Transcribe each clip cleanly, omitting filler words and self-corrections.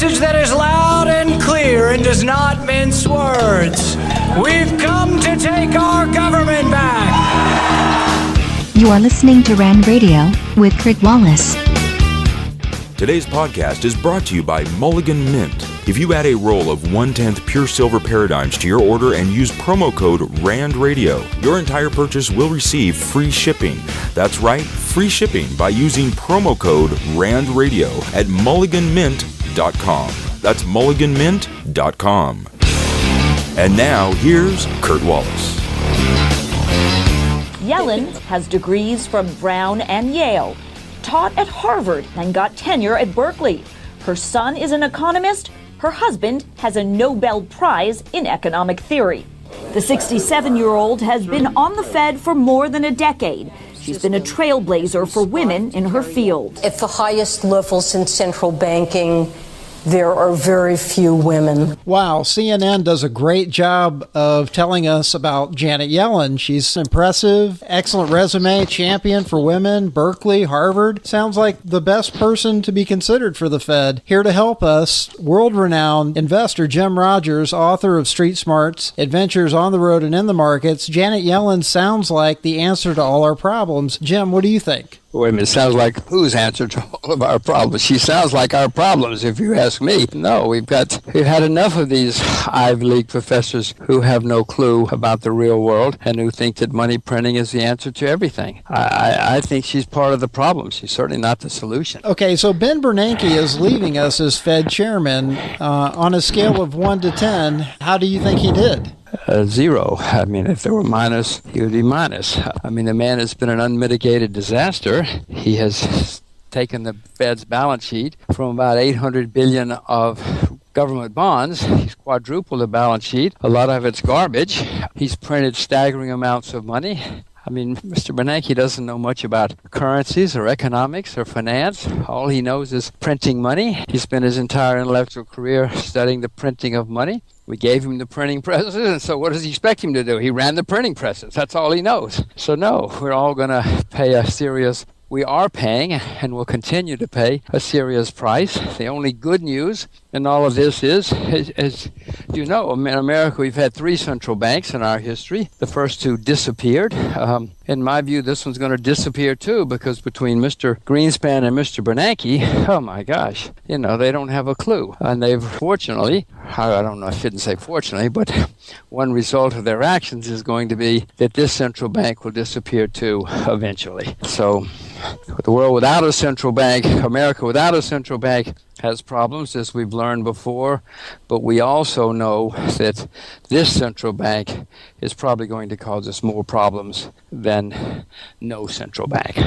message that is loud and clear and does not mince words. We've come to take our government back. You are listening to Rand Radio with Kurt Wallace. Today's podcast is brought to you by Mulligan Mint. If you add a roll of 1/10 pure silver paradigms to your order and use promo code RANDRADIO, your entire purchase will receive free shipping. That's right, free shipping by using promo code RANDRADIO at mulliganmint.com. That's mulliganmint.com. And now, here's Kurt Wallace. Yellen has degrees from Brown and Yale, taught at Harvard, and got tenure at Berkeley. Her son is an economist. Her husband has a Nobel Prize in economic theory. The 67-year-old has been on the Fed for more than a decade. She's been a trailblazer for women in her field. At the highest levels in central banking, there are very few women. Wow, CNN does a great job of telling us about Janet Yellen. She's impressive, excellent resume, champion for women, Berkeley, Harvard. Sounds like the best person to be considered for the Fed. Here to help us, world-renowned investor Jim Rogers, author of Street Smarts, Adventures on the Road and in the Markets. Janet Yellen sounds like the answer to all our problems. Jim, what do you think? Wait a minute, it sounds like whose answer to all of our problems? She sounds like our problems, if you ask me. No, we've had enough of these Ivy League professors who have no clue about the real world and who think that money printing is the answer to everything. I think she's part of the problem. She's certainly not the solution. Okay, so Ben Bernanke is leaving us as Fed chairman. On a scale of 1 to 10, how do you think he did? 0. I mean, if there were minus, he would be minus. I mean, the man has been an unmitigated disaster. He has taken the Fed's balance sheet from about $800 billion of government bonds. He's quadrupled the balance sheet. A lot of it's garbage. He's printed staggering amounts of money. I mean, Mr. Bernanke doesn't know much about currencies or economics or finance. All he knows is printing money. He spent his entire intellectual career studying the printing of money. We gave him the printing presses, and so what does he expect him to do? He ran the printing presses. That's all he knows. So no, we're all going to pay we are paying and will continue to pay a serious price. The only good news in all of this is, as you know, in America we've had 3 central banks in our history. The first 2 disappeared. In my view, this one's going to disappear too, because between Mr. Greenspan and Mr. Bernanke, oh my gosh, they don't have a clue. And they've fortunately, I don't know, I shouldn't say fortunately, but one result of their actions is going to be that this central bank will disappear too eventually. So the world without a central bank, America without a central bank, has problems, as we've learned before, but we also know that this central bank is probably going to cause us more problems than no central bank.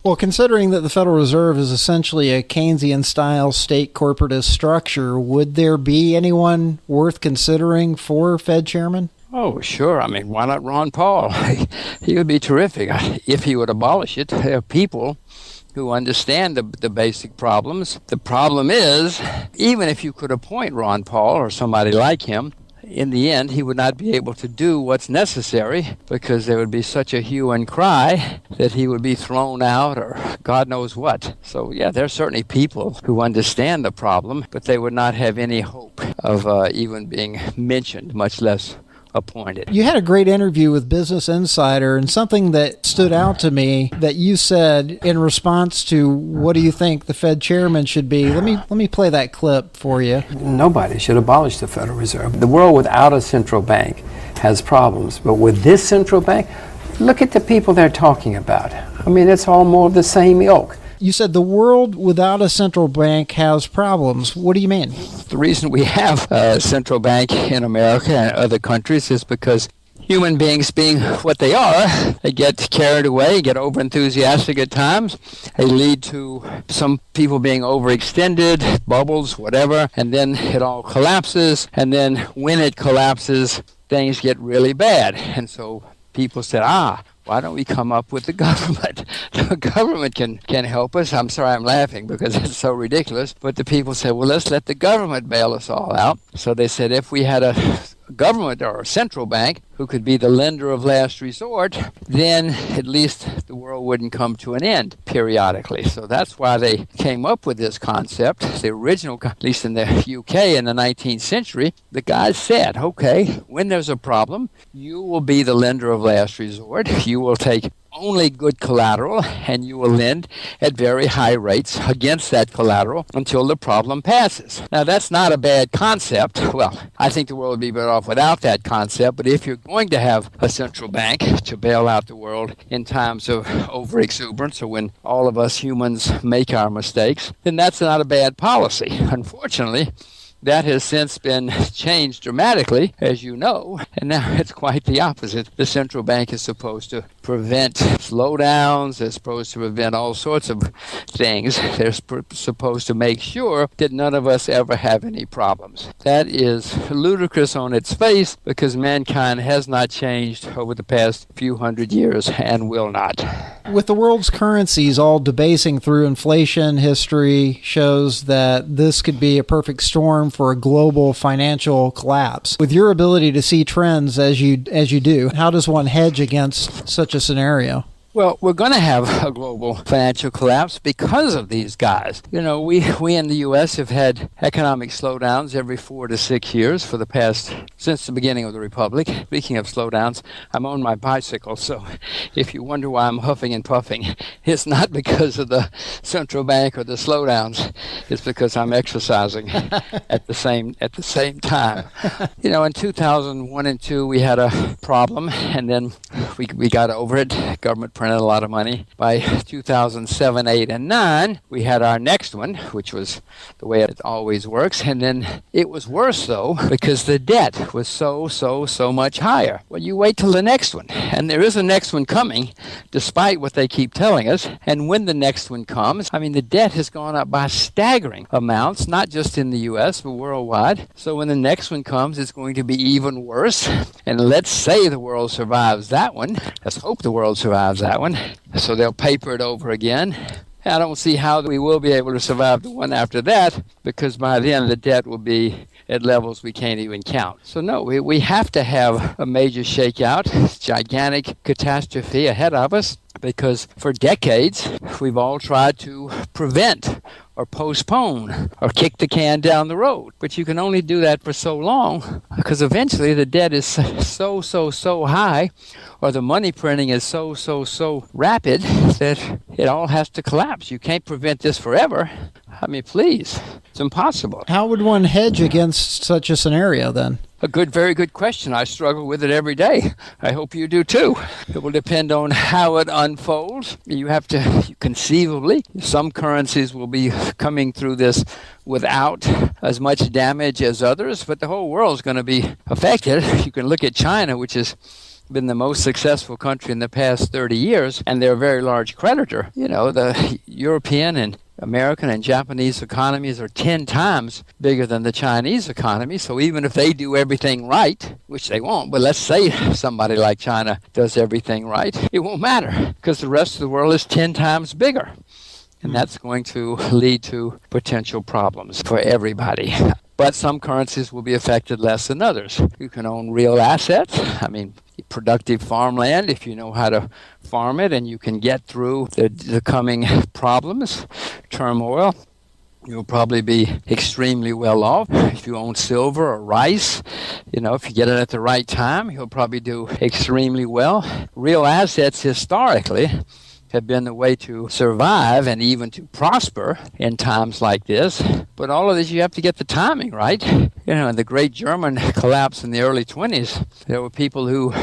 Well, considering that the Federal Reserve is essentially a Keynesian-style state corporatist structure, would there be anyone worth considering for Fed chairman? Oh, sure. I mean, why not Ron Paul? He would be terrific if he would abolish it. There are people who understand the basic problems. The problem is, even if you could appoint Ron Paul or somebody like him, in the end, he would not be able to do what's necessary because there would be such a hue and cry that he would be thrown out or God knows what. So, yeah, there are certainly people who understand the problem, but they would not have any hope of even being mentioned, much less appointed. You had a great interview with Business Insider, and something that stood out to me that you said in response to what do you think the Fed chairman should be. Let me play that clip for you. Nobody should abolish the Federal Reserve. The world without a central bank has problems, but with this central bank, look at the people they're talking about. I mean, it's all more of the same ilk. You said the world without a central bank has problems. What do you mean? The reason we have a central bank in America and other countries is because human beings, being what they are, they get carried away, get overenthusiastic at times. They lead to some people being overextended, bubbles, whatever, and then it all collapses. And then when it collapses, things get really bad. And so people said, why don't we come up with the government? The government can help us. I'm sorry I'm laughing because it's so ridiculous. But the people said, well, let's let the government bail us all out. So they said if we had a government or a central bank who could be the lender of last resort, then at least the world wouldn't come to an end periodically. So that's why they came up with this concept. The original, at least in the UK in the 19th century, the guys said, okay, when there's a problem, you will be the lender of last resort. You will take only good collateral, and you will lend at very high rates against that collateral until the problem passes. Now, that's not a bad concept. Well, I think the world would be better off without that concept, but if you're going to have a central bank to bail out the world in times of overexuberance or when all of us humans make our mistakes, then that's not a bad policy. Unfortunately, that has since been changed dramatically, as you know, and now it's quite the opposite. The central bank is supposed to prevent slowdowns. They're supposed to prevent all sorts of things. They're supposed to make sure that none of us ever have any problems. That is ludicrous on its face because mankind has not changed over the past few hundred years and will not. With the world's currencies all debasing through inflation, history shows that this could be a perfect storm for a global financial collapse. With your ability to see trends as you do, how does one hedge against such a scenario? Well, we're going to have a global financial collapse because of these guys. You know, we in the U.S. have had economic slowdowns every 4 to 6 years since the beginning of the Republic. Speaking of slowdowns, I'm on my bicycle, so if you wonder why I'm huffing and puffing, it's not because of the central bank or the slowdowns. It's because I'm exercising at the same time. You know, in 2001 and 2, we had a problem, and then we got over it. Government printed a lot of money. By 2007, 8, and 9, we had our next one, which was the way it always works. And then it was worse, though, because the debt was so much higher. Well, you wait till the next one. And there is a next one coming, despite what they keep telling us. And when the next one comes, I mean, the debt has gone up by staggering amounts, not just in the U.S., but worldwide. So when the next one comes, it's going to be even worse. And let's say the world survives that one. Let's hope the world survives that one. So they'll paper it over again. I don't see how we will be able to survive the one after that, because by then the debt will be at levels we can't even count. So no, we have to have a major shakeout, gigantic catastrophe ahead of us, because for decades we've all tried to prevent or postpone or kick the can down the road. But you can only do that for so long, because eventually the debt is so high, or the money printing is so rapid that it all has to collapse. You can't prevent this forever. I mean, please, it's impossible. How would one hedge against such a scenario then? Very good question. I struggle with it every day. I hope you do too. It will depend on how it unfolds. You have to, conceivably, some currencies will be coming through this without as much damage as others, but the whole world is going to be affected. You can look at China, which has been the most successful country in the past 30 years, and they're a very large creditor. You know, the European and American and Japanese economies are 10 times bigger than the Chinese economy. So even if they do everything right, which they won't, but let's say somebody like China does everything right, it won't matter because the rest of the world is 10 times bigger. And that's going to lead to potential problems for everybody. But some currencies will be affected less than others. You can own real assets. I mean, productive farmland, if you know how to farm it, and you can get through the coming problems, turmoil. You'll probably be extremely well off. If you own silver or rice, you know, if you get it at the right time, you'll probably do extremely well. Real assets historically have been the way to survive and even to prosper in times like this. But all of this, you have to get the timing right. You know, in the great German collapse in the early 20s, there were people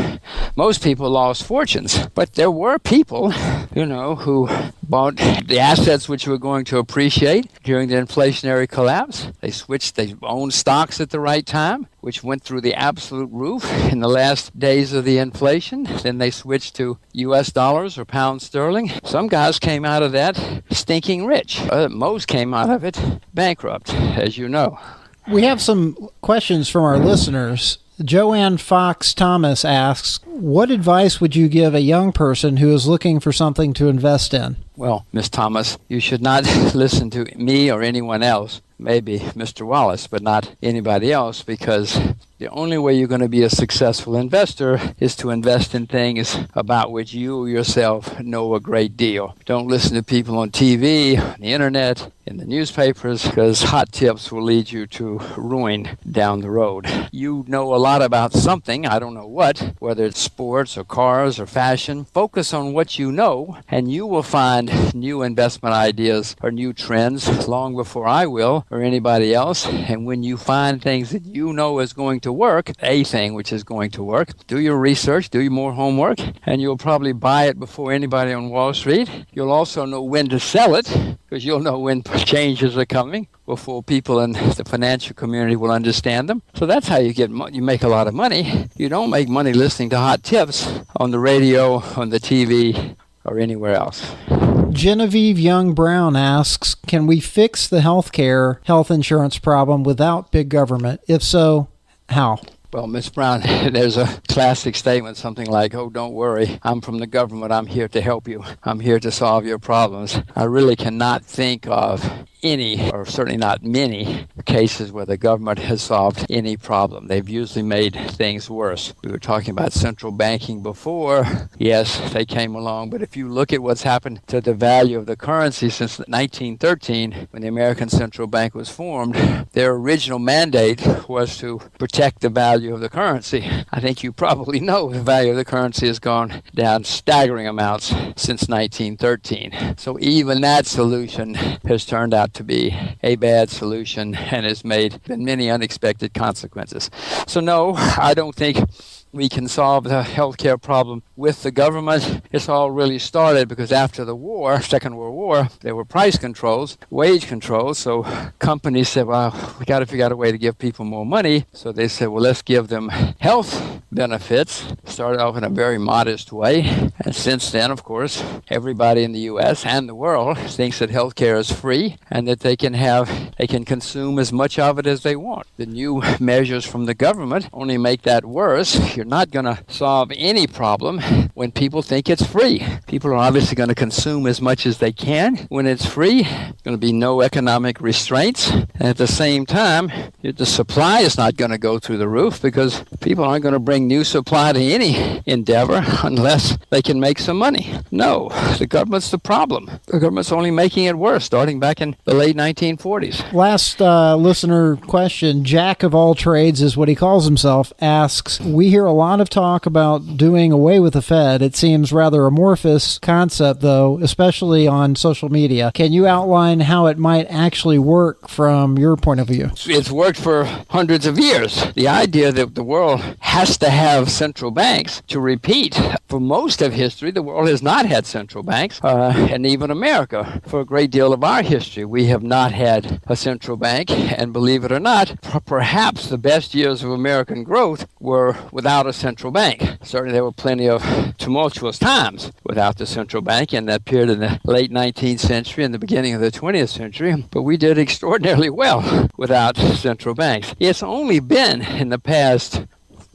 most people lost fortunes. But there were people, you know, who bought the assets which were going to appreciate during the inflationary collapse. They owned stocks at the right time, which went through the absolute roof in the last days of the inflation. Then they switched to U.S. dollars or pound sterling. Some guys came out of that stinking rich. Most came out of it bankrupt, as you know. We have some questions from our listeners. Joanne Fox Thomas asks, what advice would you give a young person who is looking for something to invest in? Well, Miss Thomas, you should not listen to me or anyone else, maybe Mr. Wallace, but not anybody else, because The only way you're going to be a successful investor is to invest in things about which you yourself know a great deal. Don't listen to people on TV, on the internet, in the newspapers, because hot tips will lead you to ruin down the road. You know a lot about something, I don't know what, whether it's sports or cars or fashion. Focus on what you know, and you will find new investment ideas or new trends long before I will or anybody else. And when you find things that you know is going to work, a thing which is going to work, do your research, do your more homework, and you'll probably buy it before anybody on Wall Street. You'll also know when to sell it, because you'll know when changes are coming before people in the financial community will understand them. So that's how you make a lot of money. You don't make money listening to hot tips on the radio, on the TV, or anywhere else. Genevieve Young Brown asks, can we fix the health insurance problem without big government? If so, how? Well, Ms. Brown, there's a classic statement, something like, oh, don't worry, I'm from the government, I'm here to help you, I'm here to solve your problems. I really cannot think of any, or certainly not many, cases where the government has solved any problem. They've usually made things worse. We were talking about central banking before. Yes, they came along, but if you look at what's happened to the value of the currency since 1913, when the American Central Bank was formed, their original mandate was to protect the value of the currency. I think you probably know the value of the currency has gone down staggering amounts since 1913. So even that solution has turned out to be a bad solution and has made many unexpected consequences. So no, I don't think we can solve the healthcare problem with the government. It's all really started because after the war, Second World War, there were price controls, wage controls. So companies said, well, we got to figure out a way to give people more money. So they said, well, let's give them health benefits. Started off in a very modest way. And since then, of course, everybody in the U.S. and the world thinks that healthcare is free and that they can consume as much of it as they want. The new measures from the government only make that worse. You're not going to solve any problem when people think it's free. People are obviously going to consume as much as they can when it's free. There's going to be no economic restraints. And at the same time, the supply is not going to go through the roof because people aren't going to bring new supply to any endeavor unless they can make some money. No, the government's the problem. The government's only making it worse, starting back in the late 1940s. Last listener question, Jack of all trades is what he calls himself, asks, we hear a lot of talk about doing away with the Fed. It seems rather amorphous concept, though, especially on social media. Can you outline how it might actually work from your point of view? It's worked for hundreds of years. The idea that the world has to have central banks to repeat. For most of history, the world has not had central banks, and even America. For a great deal of our history, we have not had a central bank, and believe it or not, perhaps the best years of American growth were without a central bank. Certainly there were plenty of tumultuous times without the central bank in that period in the late 19th century and the beginning of the 20th century, but we did extraordinarily well without central banks. It's only been in the past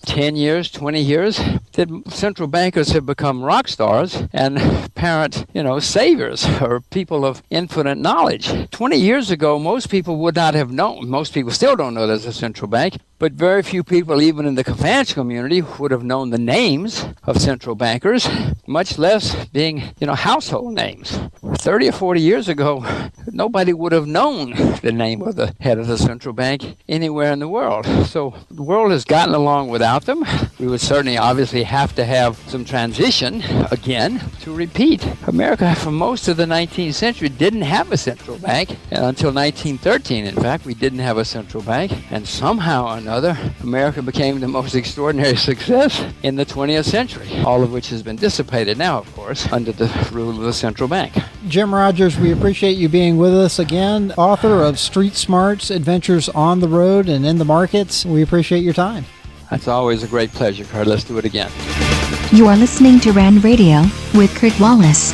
10 years, 20 years, that central bankers have become rock stars and apparent, saviors or people of infinite knowledge. 20 years ago, most people would not have known. Most people still don't know there's a central bank, but very few people, even in the financial community, would have known the names of central bankers, much less being, household names. 30 or 40 years ago, nobody would have known the name of the head of the central bank anywhere in the world. So the world has gotten along without them. We would certainly obviously have to have some transition again to repeat. America, for most of the 19th century, didn't have a central bank. And until 1913, in fact, we didn't have a central bank. And somehow or another, America became the most extraordinary success in the 20th century, all of which has been dissipated now, of course, under the rule of the central bank. Jim Rogers, we appreciate you being with us again, author of Street Smarts, Adventures on the Road and in the Markets. We appreciate your time. That's always a great pleasure, Kurt. Let's do it again. You are listening to RAND Radio with Kurt Wallace.